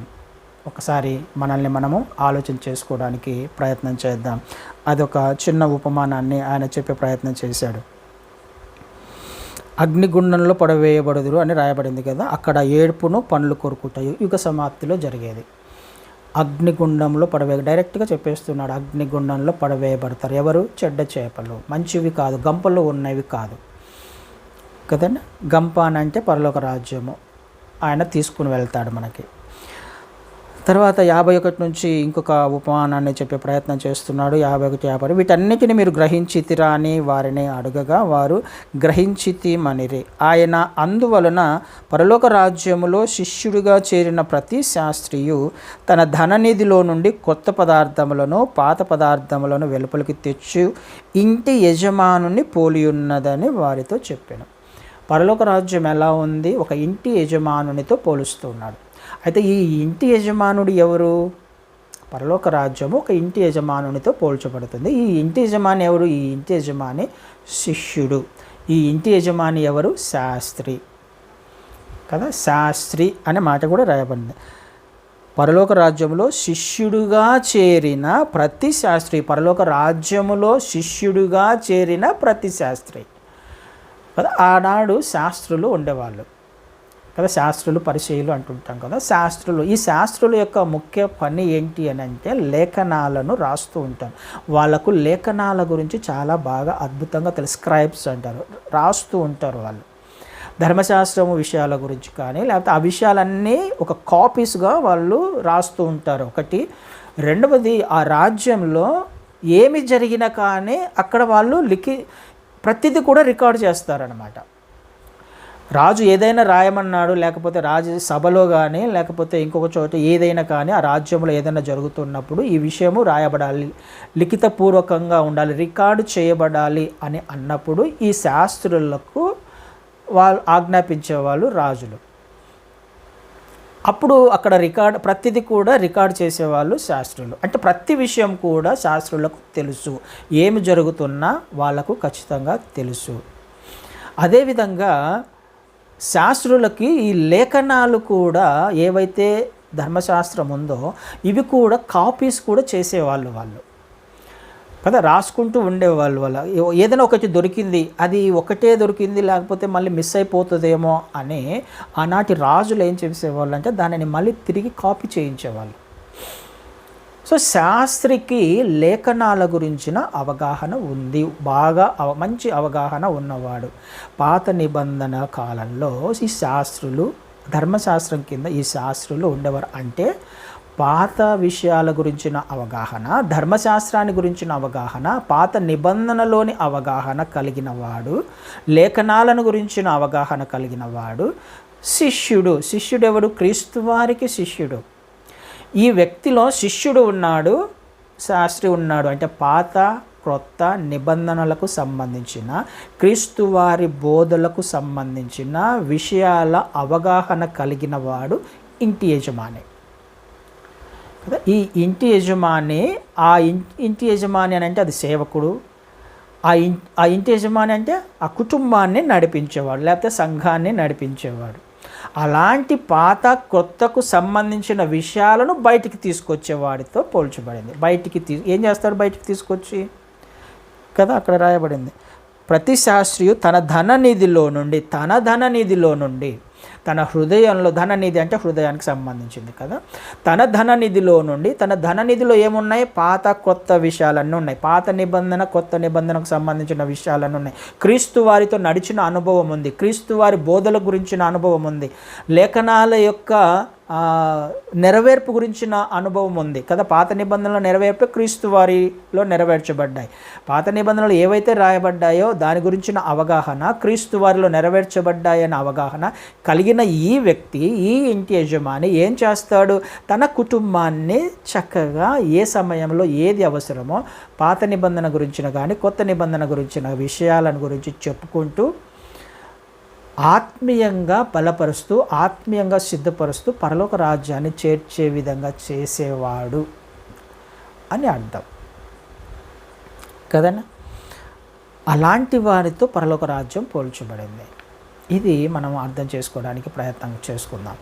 [SPEAKER 1] ఒకసారి మనల్ని మనము ఆలోచన చేసుకోవడానికి ప్రయత్నం చేద్దాం. అదొక చిన్న ఉపమానాన్ని ఆయన చెప్పే ప్రయత్నం చేశాడు. అగ్నిగుండంలో పడవేయబడుదురు అని రాయబడింది కదా, అక్కడ ఏడుపును పండ్లు కొరుకుతాయి యుగ సమాప్తిలో జరిగేది. అగ్నిగుండంలో డైరెక్ట్గా చెప్పేస్తున్నాడు. అగ్నిగుండంలో పడవేయబడతారు. ఎవరు? చెడ్డ చేపలు, మంచివి కాదు, గంపలు ఉన్నవి కాదు కదండి. గంప అని అంటే పరలోక రాజ్యము ఆయన తీసుకుని వెళ్తాడు మనకి. తర్వాత 51 నుంచి ఇంకొక ఉపమానాన్ని చెప్పే ప్రయత్నం చేస్తున్నాడు. 51, 50 వీటన్నిటిని మీరు గ్రహించితిరా అని వారిని అడగగా వారు గ్రహించితిమనిరి. ఆయన అందువలన పరలోక రాజ్యములో శిష్యుడిగా చేరిన ప్రతి శాస్త్రియు తన ధననిధిలో నుండి కొత్త పదార్థములను పాత పదార్థములను వెలుపలికి తెచ్చు ఇంటి యజమానుని పోలియున్నదని వారితో చెప్పాను. పరలోక రాజ్యం ఎలా ఉంది? ఒక ఇంటి యజమానునితో పోలుస్తున్నాడు. అయితే ఈ ఇంటి యజమానుడు ఎవరు? పరలోక రాజ్యము ఒక ఇంటి యజమానునితో పోల్చబడుతుంది. ఈ ఇంటి యజమాని ఎవరు? ఈ ఇంటి యజమాని శిష్యుడు. ఈ ఇంటి యజమాని ఎవరు? శాస్త్రి కదా. శాస్త్రి అనే మాట కూడా రాయబడింది. పరలోక రాజ్యములో శిష్యుడుగా చేరిన ప్రతి శాస్త్రి, పరలోక రాజ్యములో శిష్యుడుగా చేరిన ప్రతి శాస్త్రి కదా. ఆనాడు శాస్త్రులు ఉండేవాళ్ళు కదా, శాస్త్రులు పరిచయులు అంటుంటాం కదా. ఈ శాస్త్రుల యొక్క ముఖ్య పని ఏంటి అని అంటే లేఖనాలను రాస్తూ ఉంటారు. వాళ్ళకు లేఖనాల గురించి చాలా బాగా అద్భుతంగా తెలుసు. స్క్రైబ్స్ అంటారు, రాస్తూ ఉంటారు వాళ్ళు. ధర్మశాస్త్రము విషయాల గురించి కానీ లేకపోతే ఆ విషయాలన్నీ ఒక కాపీస్గా వాళ్ళు రాస్తూ ఉంటారు. ఒకటి. రెండవది, ఆ రాజ్యంలో ఏమి జరిగినా కానీ అక్కడ వాళ్ళు ప్రతిదీ కూడా రికార్డ్ చేస్తారనమాట. రాజు ఏదైనా రాయమన్నాడు, లేకపోతే రాజు సభలో కానీ లేకపోతే ఇంకొక చోట ఏదైనా కానీ ఆ రాజ్యంలో ఏదైనా జరుగుతున్నప్పుడు ఈ విషయము రాయబడాలి, లిఖితపూర్వకంగా ఉండాలి, రికార్డు చేయబడాలి అని అన్నప్పుడు ఈ శాస్త్రులకు వాళ్ళు ఆజ్ఞాపించేవాళ్ళు రాజులు. అప్పుడు అక్కడ ప్రతిదీ కూడా రికార్డ్ చేసేవాళ్ళు శాస్త్రులు. అంటే ప్రతి విషయం కూడా శాస్త్రులకు తెలుసు, ఏమి జరుగుతున్నా వాళ్ళకు ఖచ్చితంగా తెలుసు. అదేవిధంగా శాస్త్రులకి ఈ లేఖనాలు కూడా ఏవైతే ధర్మశాస్త్రం ఉందో ఇవి కూడా కాపీస్ కూడా చేసేవాళ్ళు వాళ్ళు కదా, రాసుకుంటూ ఉండేవాళ్ళు. వాళ్ళ ఏదైనా ఒకటి దొరికింది, అది ఒకటే దొరికింది లేకపోతే మళ్ళీ మిస్ అయిపోతుందేమో అని ఆనాటి రాజులు ఏం చేసేవాళ్ళు అంటే దానిని మళ్ళీ తిరిగి కాపీ చేయించేవాళ్ళు. సో శాస్త్రికి లేఖనాల గురించిన అవగాహన ఉంది, బాగా మంచి అవగాహన ఉన్నవాడు. పాత నిబంధన కాలంలో ఈ శాస్త్రులు, ధర్మశాస్త్రం కింద ఈ శాస్త్రులు ఉండేవారు. అంటే పాత విషయాల గురించిన అవగాహన, ధర్మశాస్త్రాన్ని గురించిన అవగాహన, పాత నిబంధనలోని అవగాహన కలిగిన వాడు, లేఖనాలను గురించిన అవగాహన కలిగిన వాడు శిష్యుడు. శిష్యుడెవడు? క్రీస్తువారికి శిష్యుడు. ఈ వ్యక్తిలో శిష్యుడు ఉన్నాడు, శాస్త్రి ఉన్నాడు. అంటే పాత క్రొత్త నిబంధనలకు సంబంధించిన, క్రీస్తువారి బోధలకు సంబంధించిన విషయాల అవగాహన కలిగిన వాడు ఇంటి యజమాని కదా. ఈ ఇంటి యజమాని, ఇంటి యజమాని అని అంటే అది సేవకుడు. ఆ ఇంటి యజమాని అంటే ఆ కుటుంబాన్ని నడిపించేవాడు లేకపోతే సంఘాన్ని నడిపించేవాడు. అలాంటి పాత కొత్తకు సంబంధించిన విషయాలను బయటికి తీసుకొచ్చేవాడితో పోల్చబడింది. ఏం చేస్తాడు బయటికి తీసుకొచ్చి కదా, అక్కడ రాయబడింది. ప్రతి శాస్త్రియు తన ధననిధిలో నుండి తన హృదయంలో, ధననిధి అంటే హృదయానికి సంబంధించింది కదా, తన ధననిధిలో ఏమున్నాయి? పాత కొత్త విషయాలన్నీ ఉన్నాయి. పాత నిబంధన కొత్త నిబంధనకు సంబంధించిన విషయాలన్నీ ఉన్నాయి. క్రీస్తు వారితో నడిచిన అనుభవం ఉంది, క్రీస్తు వారి బోధల గురించిన అనుభవం ఉంది, లేఖనాల యొక్క నెరవేర్పు గురించిన అనుభవం ఉంది కదా. పాత నిబంధనల నెరవేర్పు క్రీస్తు వారిలో నెరవేర్చబడ్డాయి. పాత నిబంధనలు ఏవైతే రాయబడ్డాయో దాని గురించిన అవగాహన, క్రీస్తు వారిలో నెరవేర్చబడ్డాయన్న అవగాహన కలిగిన ఈ వ్యక్తి, ఈ ఇంటి యజమాని ఏం చేస్తాడు? తన కుటుంబాన్ని చక్కగా ఏ సమయంలో ఏది అవసరమో పాత నిబంధన గురించిన కానీ కొత్త నిబంధన గురించిన విషయాలను గురించి చెప్పుకుంటూ ఆత్మీయంగా బలపరుస్తూ, ఆత్మీయంగా సిద్ధపరుస్తూ పరలోక రాజ్యాన్ని చేర్చే విధంగా చేసేవాడు అని అర్థం కదనా. అలాంటి వారితో పరలోక రాజ్యం పోల్చబడింది. ఇది మనం అర్థం చేసుకోవడానికి ప్రయత్నం చేసుకుందాం.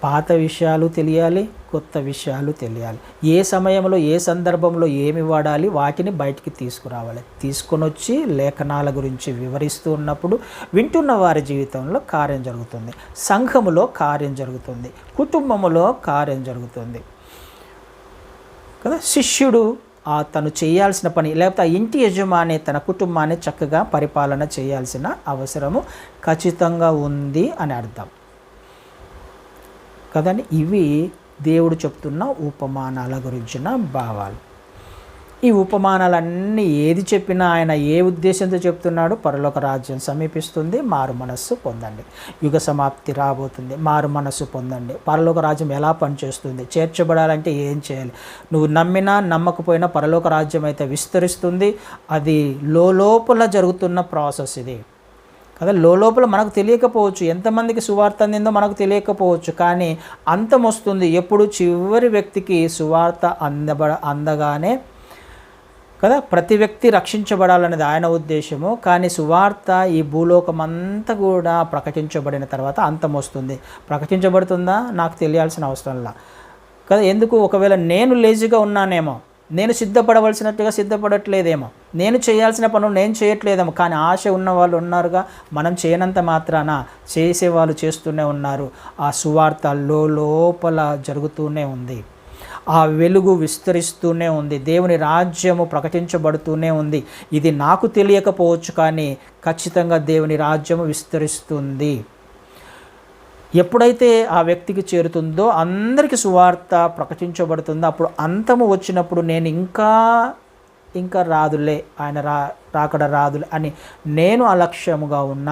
[SPEAKER 1] పాత విషయాలు తెలియాలి, కొత్త విషయాలు తెలియాలి. ఏ సమయంలో ఏ సందర్భంలో ఏమి వాడాలి వాటిని బయటికి తీసుకురావాలి. తీసుకొని వచ్చి లేఖనాల గురించి వివరిస్తూ ఉన్నప్పుడు వింటున్న వారి జీవితంలో కార్యం జరుగుతుంది, సంఘములో కార్యం జరుగుతుంది, కుటుంబములో కార్యం జరుగుతుంది కదా. శిష్యుడు తను చేయాల్సిన పని, లేకపోతే ఆ ఇంటి యజమాని తన కుటుంబాన్ని చక్కగా పరిపాలన చేయాల్సిన అవసరము ఖచ్చితంగా ఉంది అని అర్థం కదండి. ఇవి దేవుడు చెప్తున్న ఉపమానాల గురించిన భావాలు. ఈ ఉపమానాలన్నీ ఏది చెప్పినా ఆయన ఏ ఉద్దేశంతో చెప్తున్నాడు? పరలోక రాజ్యం సమీపిస్తుంది, మారు మనస్సు పొందండి. యుగ సమాప్తి రాబోతుంది, మారు మనస్సు పొందండి. పరలోక రాజ్యం ఎలా పనిచేస్తుంది? చేర్చబడాలంటే ఏం చేయాలి? నువ్వు నమ్మినా నమ్మకపోయినా పరలోక రాజ్యం అయితే విస్తరిస్తుంది. అది లోపల జరుగుతున్న ప్రాసెస్ ఇది కదా. లోపల మనకు తెలియకపోవచ్చు, ఎంతమందికి సువార్త అందిందో మనకు తెలియకపోవచ్చు, కానీ అంతం వస్తుంది. ఎప్పుడు? చివరి వ్యక్తికి సువార్త అందగానే కదా. ప్రతి వ్యక్తి రక్షించబడాలనేది ఆయన ఉద్దేశము, కానీ సువార్త ఈ భూలోకమంతా కూడా ప్రకటించబడిన తర్వాత అంతం వస్తుంది. ప్రకటించబడుతుందా నాకు తెలియాల్సిన అవసరంలా కదా. ఎందుకు? ఒకవేళ నేను లేజీగా ఉన్నానేమో, నేను సిద్ధపడవలసినట్టుగా సిద్ధపడట్లేదేమో, నేను చేయాల్సిన పనులు నేను చేయట్లేదేమో, కానీ ఆశ ఉన్న వాళ్ళు ఉన్నారుగా. మనం చేయనంత మాత్రాన చేసేవాళ్ళు చేస్తూనే ఉన్నారు. ఆ సువార్త లోపల జరుగుతూనే ఉంది, ఆ వెలుగు విస్తరిస్తూనే ఉంది, దేవుని రాజ్యము ప్రకటించబడుతూనే ఉంది. ఇది నాకు తెలియకపోవచ్చు, కానీ ఖచ్చితంగా దేవుని రాజ్యము విస్తరిస్తుంది. ఎప్పుడైతే ఆ వ్యక్తికి చేరుతుందో, అందరికీ సువార్త ప్రకటించబడుతుందో, అప్పుడు అంతము వచ్చినప్పుడు నేను ఇంకా రాదులే, ఆయన రాకడ రాదులే అని నేను అలక్ష్యముగా ఉన్న